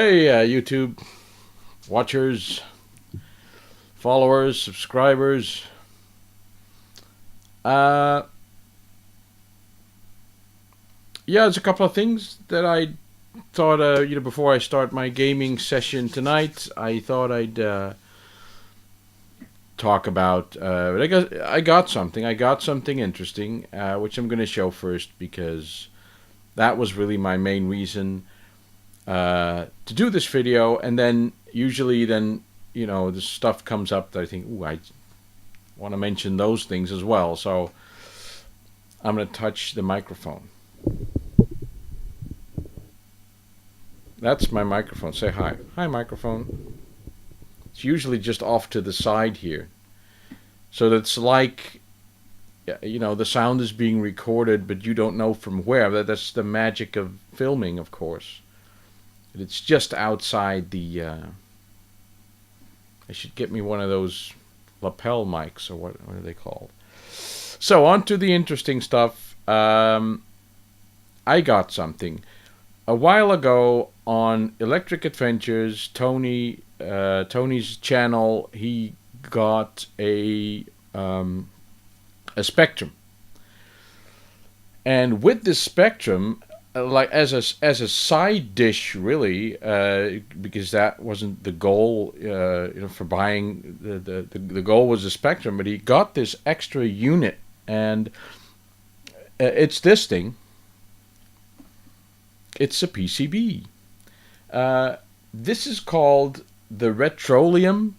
Hey, YouTube watchers, followers, subscribers. Uh, yeah, there's a couple of things that I thought, before I start my gaming session tonight, I thought I'd talk about. I got something. I got something interesting, which I'm going to show first because that was really my main reason to do this video, and then usually the stuff comes up that I think, ooh, I want to mention those things as well. So I'm going to touch the microphone. That's my microphone. Say hi. Hi, microphone. It's usually just off to the side here. So that's like, the sound is being recorded, but you don't know from where. That's the magic of filming, of course. It's just outside the... I should get me one of those lapel mics, or what are they called? So on to the interesting stuff. I got something. A while ago on Electric Adventures, Tony's channel, he got a Spectrum. And with this Spectrum, like as a side dish, really, because that wasn't the goal, for buying. The goal was the Spectrum, but he got this extra unit, and it's this thing. It's a PCB. This is called the Retroleum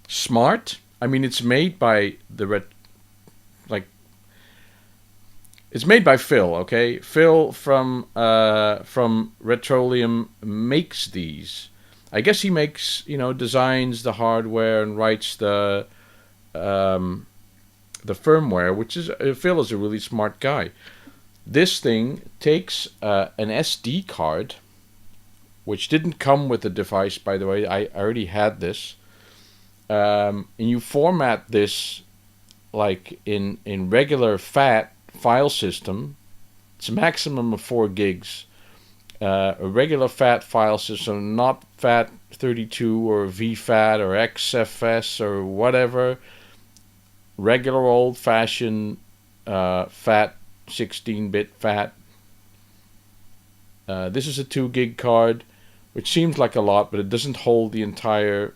SMART. I mean, it's made by it's made by Phil, okay? Phil from Retroleum makes these. I guess he makes, designs the hardware and writes the firmware, which is Phil is a really smart guy. This thing takes an SD card, which didn't come with the device, by the way. I already had this. And you format this like in regular FAT file system. It's a maximum of 4 gigs. A regular FAT file system, not FAT32 or VFAT or XFS or whatever. Regular old-fashioned FAT, 16-bit FAT. This is a 2 gig card, which seems like a lot, but it doesn't hold the entire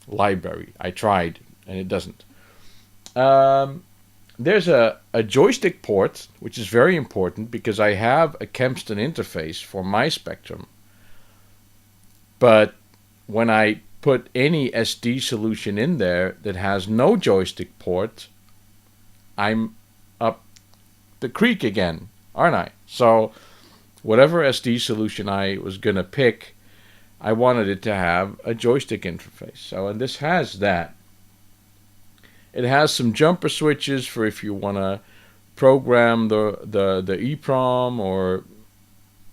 library. I tried, and it doesn't. There's a joystick port, which is very important because I have a Kempston interface for my Spectrum. But when I put any SD solution in there that has no joystick port, I'm up the creek again, aren't I? So whatever SD solution I was going to pick, I wanted it to have a joystick interface. So, and this has that. It has some jumper switches for if you want to program the EEPROM or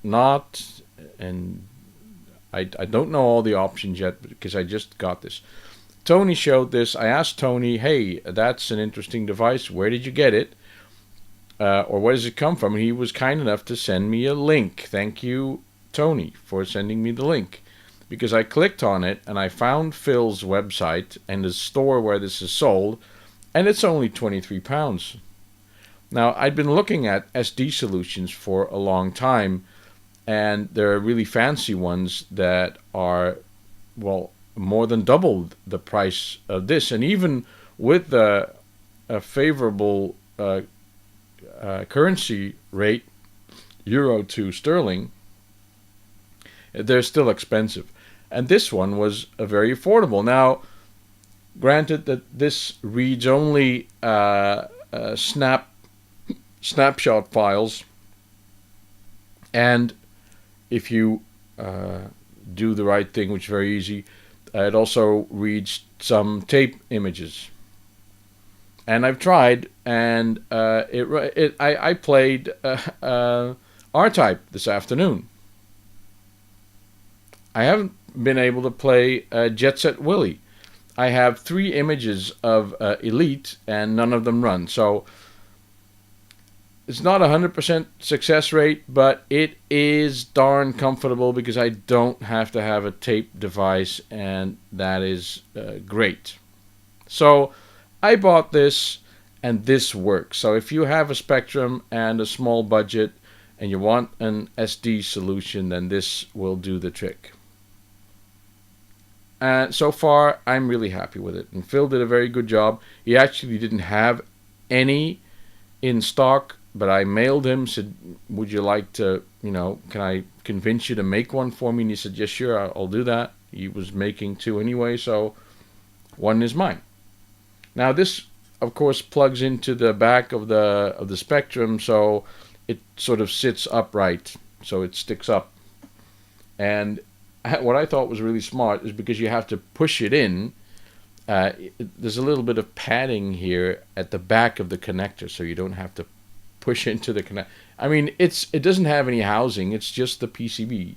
not. And I don't know all the options yet because I just got this. Tony showed this. I asked Tony, hey, that's an interesting device. Where did you get it? Or where does it come from? And he was kind enough to send me a link. Thank you, Tony, for sending me the link. Because I clicked on it and I found Phil's website and the store where this is sold, and it's only £23. Now, I'd been looking at SD solutions for a long time, and there are really fancy ones that are, well, more than double the price of this. And even with a favorable currency rate, euro to sterling, they're still expensive. And this one was very affordable. Now, granted that this reads only snapshot files, and if you do the right thing, which is very easy, it also reads some tape images. And I've tried, and I played R-Type this afternoon. I haven't been able to play Jet Set Willy. I have 3 images of Elite, and none of them run. So It's not 100% success rate, but it is darn comfortable because I don't have to have a tape device, and that is great. So I bought this, and this works. So if you have a Spectrum and a small budget and you want an SD solution, then this will do the trick. And so far, I'm really happy with it. And Phil did a very good job. He actually didn't have any in stock, but I mailed him, said, would you like to, can I convince you to make one for me? And he said, yes, sure, I'll do that. He was making 2 anyway, so one is mine. Now this, of course, plugs into the back of the Spectrum, so it sort of sits upright, so it sticks up. And what I thought was really smart is because you have to push it in, there's a little bit of padding here at the back of the connector, so you don't have to push into the connector. I mean, it doesn't have any housing, it's just the PCB.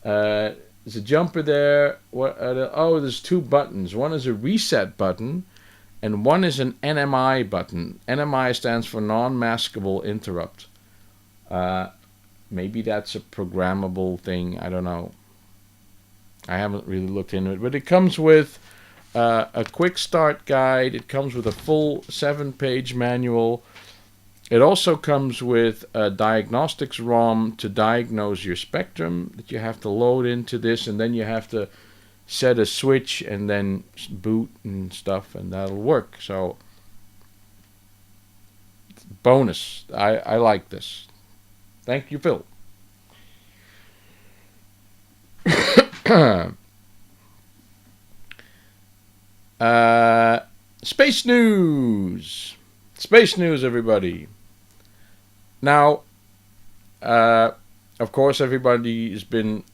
There's a jumper there. There's 2 buttons. One is a reset button, and one is an NMI button. NMI stands for non-maskable interrupt. Maybe that's a programmable thing, I don't know. I haven't really looked into it, but it comes with a quick start guide. It comes with a full 7-page manual. It also comes with a diagnostics ROM to diagnose your Spectrum that you have to load into this, and then you have to set a switch and then boot and stuff, and that'll work. So bonus. I like this. Thank you, Phil. Space news. Space news, everybody. Now, of course, everybody has been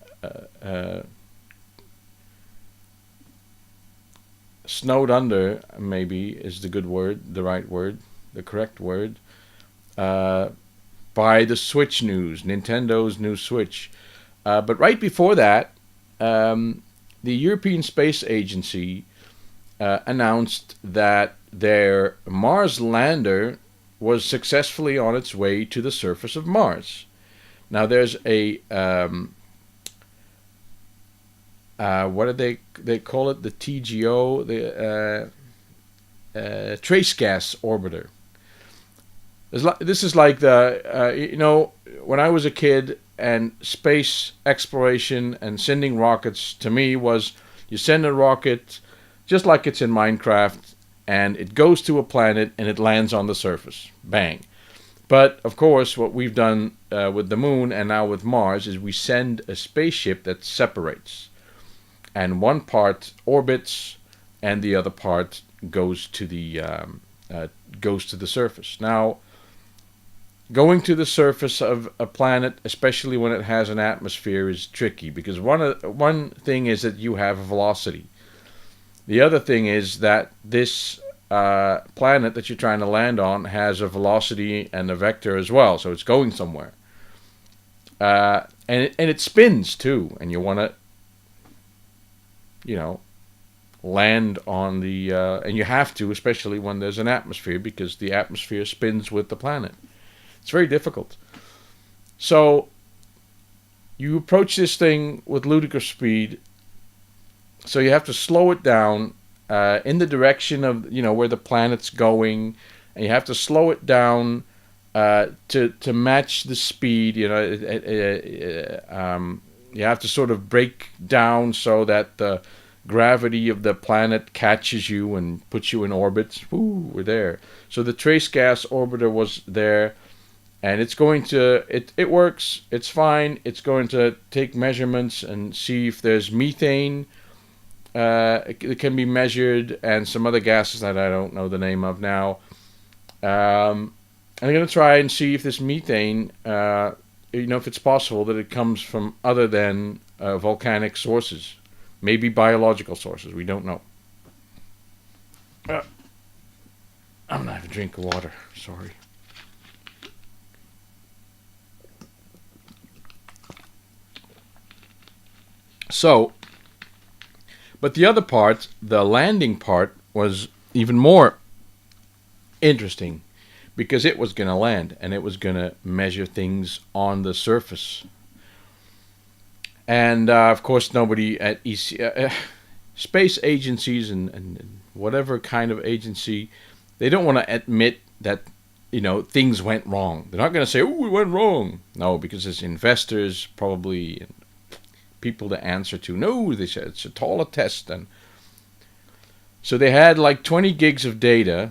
snowed under, maybe is the good word, the right word, the correct word, by the Switch news, Nintendo's new Switch. But right before that, the European Space Agency announced that their Mars lander was successfully on its way to the surface of Mars. Now there's a what do they call it? The TGO, the trace gas orbiter. This is like the when I was a kid, and space exploration and sending rockets to me was you send a rocket just like it's in Minecraft, and it goes to a planet and it lands on the surface. Bang. But of course, what we've done with the moon and now with Mars is we send a spaceship that separates, and one part orbits and the other part goes to the surface. Now, going to the surface of a planet, especially when it has an atmosphere, is tricky because one thing is that you have a velocity. The other thing is that this planet that you're trying to land on has a velocity and a vector as well, so it's going somewhere. And it spins too, and you want to, land on the and you have to, especially when there's an atmosphere, because the atmosphere spins with the planet. It's very difficult. So you approach this thing with ludicrous speed. So you have to slow it down in the direction of where the planet's going, and you have to slow it down to match the speed. You have to sort of break down so that the gravity of the planet catches you and puts you in orbit. Ooh, we're there. So the trace gas orbiter was there. And it's going to, it works, it's fine. It's going to take measurements and see if there's methane. It can be measured, and some other gases that I don't know the name of now. I'm going to try and see if this methane, if it's possible that it comes from other than volcanic sources. Maybe biological sources, we don't know. I'm going to have a drink of water, sorry. So, but the other part, the landing part, was even more interesting because it was going to land and it was going to measure things on the surface. And of course, nobody at space agencies and whatever kind of agency, they don't want to admit that, things went wrong. They're not going to say, "Oh, it went wrong." No, because it's investors probably and people to answer to. No, they said it's all a test. And so they had like 20 gigs of data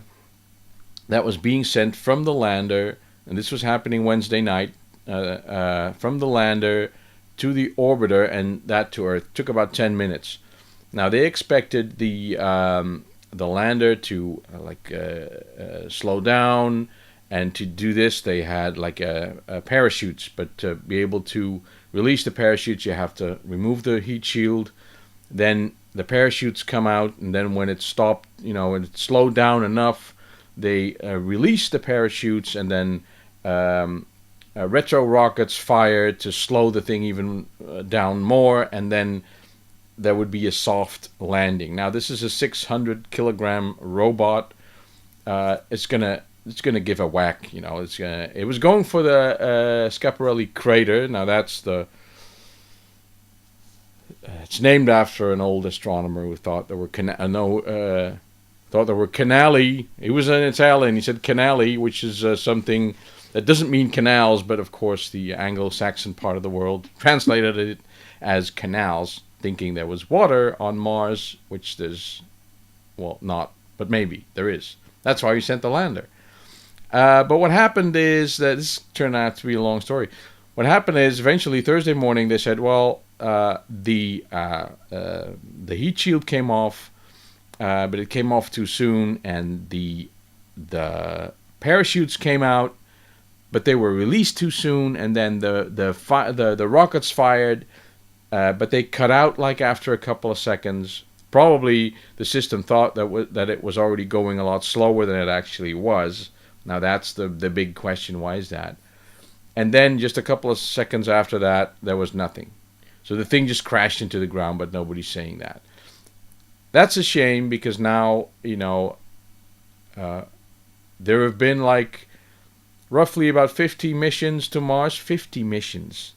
that was being sent from the lander, and this was happening Wednesday night, from the lander to the orbiter and that to Earth. It took about 10 minutes. Now they expected the lander to slow down, and to do this they had parachutes. But to be able to release the parachutes, you have to remove the heat shield. Then the parachutes come out, and then when it stopped, when it slowed down enough, they released the parachutes, and then retro rockets fired to slow the thing even down more, and then there would be a soft landing. Now this is a 600-kilogram robot. It's gonna give a whack. It was going for the Schiaparelli crater. Now that's it's named after an old astronomer who thought there were canali. He was an Italian. He said canali, which is something that doesn't mean canals, but of course the Anglo-Saxon part of the world translated it as canals, thinking there was water on Mars, which there's, not, but maybe there is. That's why he sent the lander. But what happened is that this turned out to be a long story. What happened is eventually Thursday morning they said, the heat shield came off, but it came off too soon, and the parachutes came out, but they were released too soon, and then the rockets fired, but they cut out after a couple of seconds. Probably the system thought that it was already going a lot slower than it actually was. Now that's the big question. Why is that? And then just a couple of seconds after that, there was nothing. So the thing just crashed into the ground, but nobody's saying that. That's a shame, because now, there have been roughly about 50 missions to Mars. 50 missions.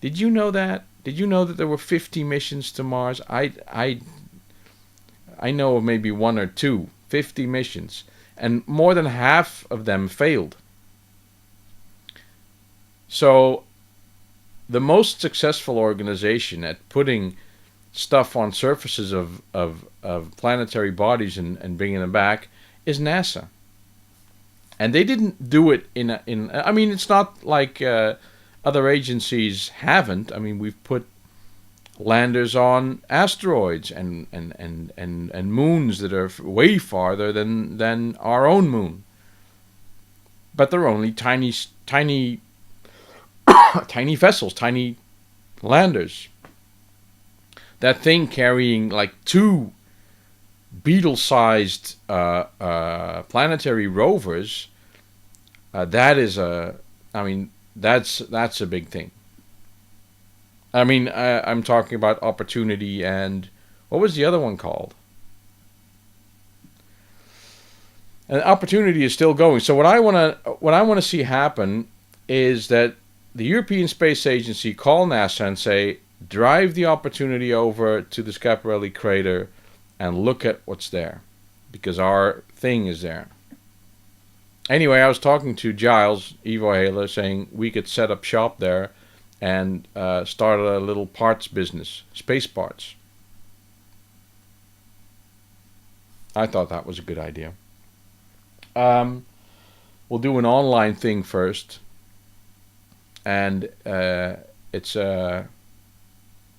Did you know that? Did you know that there were 50 missions to Mars? I know of maybe one or two. 50 missions. And more than half of them failed. So the most successful organization at putting stuff on surfaces of planetary bodies and bringing them back is NASA. And they didn't do it I mean, it's not like other agencies haven't. I mean, we've put landers on asteroids and moons that are way farther than our own moon. But they're only tiny tiny vessels, tiny landers. That thing carrying 2 Beetle-sized planetary rovers, that's a big thing. I mean, I'm talking about Opportunity and what was the other one called? And Opportunity is still going. So what I want to see happen is that the European Space Agency call NASA and say, drive the Opportunity over to the Schiaparelli crater and look at what's there, because our thing is there. Anyway, I was talking to Giles, Evo Haler, saying we could set up shop there and start a little parts business, space parts. I thought that was a good idea. We'll do an online thing first, and it's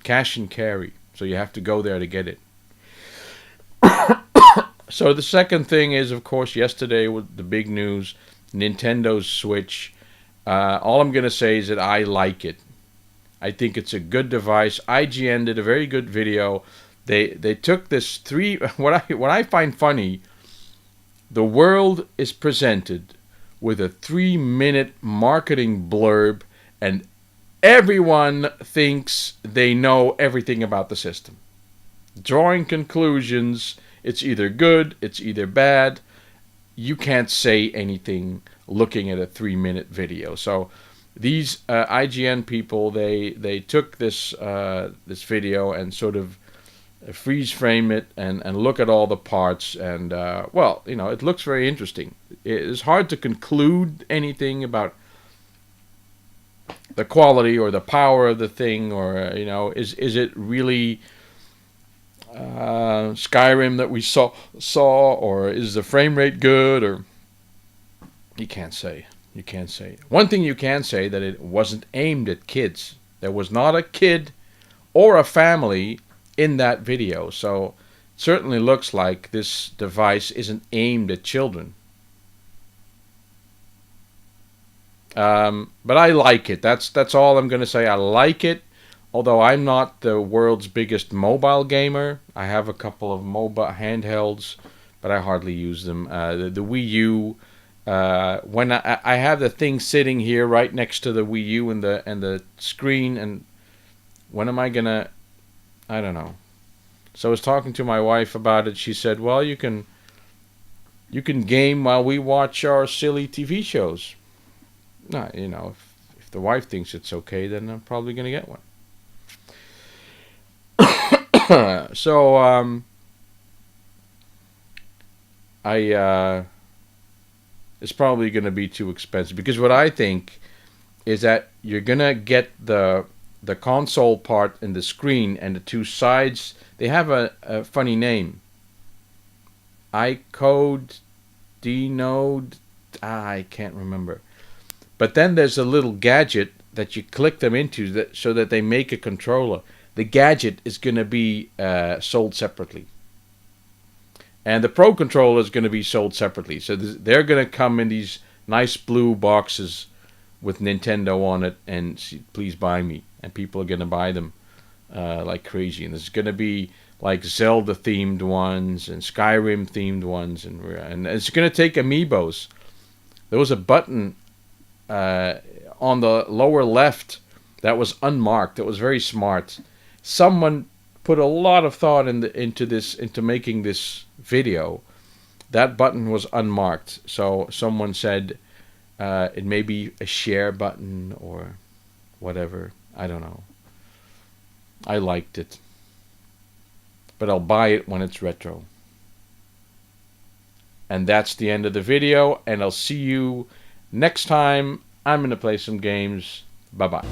cash and carry, so you have to go there to get it. So the second thing is, of course, yesterday was the big news, Nintendo's Switch. All I'm going to say is that I like it. I think it's a good device. IGN did a very good video. They took this what I find funny, the world is presented with a 3-minute marketing blurb, and everyone thinks they know everything about the system. Drawing conclusions, it's either good, it's either bad. you can't say anything looking at a 3-minute video. So these IGN people, they took this this video and sort of freeze frame it and look at all the parts, and well, you know, it looks very interesting. It's hard to conclude anything about the quality or the power of the thing, or you know, is it really Skyrim that we saw, or is the frame rate good, or you can't say. You can't say. One thing you can say, that it wasn't aimed at kids. There was not a kid or a family in that video, so it certainly looks like this device isn't aimed at children. But I like it. That's all I'm going to say. I like it, although I'm not the world's biggest mobile gamer. I have a couple of mobile handhelds, but I hardly use them. The Wii U, when I have the thing sitting here right next to the Wii U and the screen, and when am I gonna? I don't know. So I was talking to my wife about it. She said, "Well, you can game while we watch our silly TV shows." No, you know, if the wife thinks it's okay, then I'm probably gonna get one. So it's probably going to be too expensive, because what I think is that you're going to get the console part and the screen and the two sides. They have a funny name. iCode, Dnode, I can't remember. But then there's a little gadget that you click them into so that they make a controller. The gadget is going to be sold separately. And the Pro Controller is going to be sold separately. So they're going to come in these nice blue boxes with Nintendo on it, and please buy me. And people are going to buy them like crazy. And there's going to be like Zelda-themed ones and Skyrim-themed ones. And it's going to take amiibos. There was a button on the lower left that was unmarked. That was very smart. Someone put a lot of thought into making this video. That button was unmarked, so someone said it may be a share button or whatever. I don't know. I liked it, but I'll buy it when it's retro. And that's the end of the video, and I'll see you next time I'm going to play some games. Bye-bye.